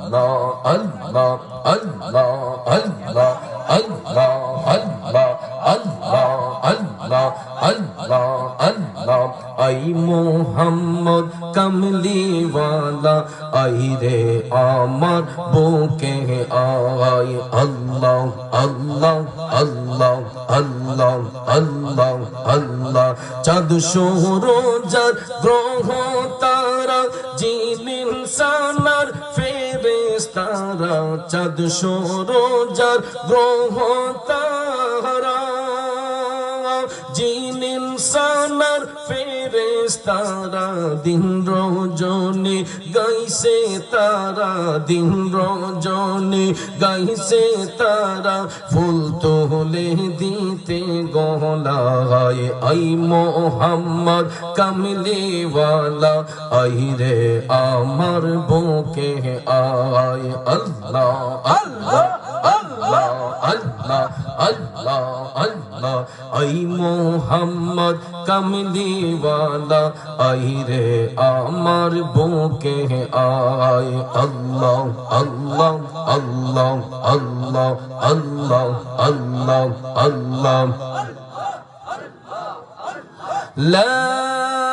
আল্লাহ আল্লাহ আল্লাহ আল্লাহ আল্লাহ আল্লাহ আল্লাহ আল্লাহ আল্লাহ I Mohammad কামলিওয়ালা I রে আমার বুকে আয় আল্লাহ আল্লাহ আল্লাহ আল্লাহ আল্লাহ আল্লাহ চাঁদ সূরজার গ্রহ তারা জিন ইনসানার ফেরেশতারা চাঁদ সূরজার গ্রহ তারা জিন ইনসানার ফেরেশতারা দিন রজনী গাইছে তারা দিন রজনী গাইছে তারা ফুল তোলে দিতে গলায় আই মোহাম্মদ কামলিওয়ালা আই রে আমার বুকে আয় আল্লাহ আল্লাহ আল্লাহ আল্লাহ আল্লাহ আল্লাহ আই মোহাম্মদ কামলিওয়ালা আই রে আমার বুকে আয় আল্লাহ আল্লাহ আল্লাহ আল্লাহ আল্লাহ আল্লাহ আল্লাহ লা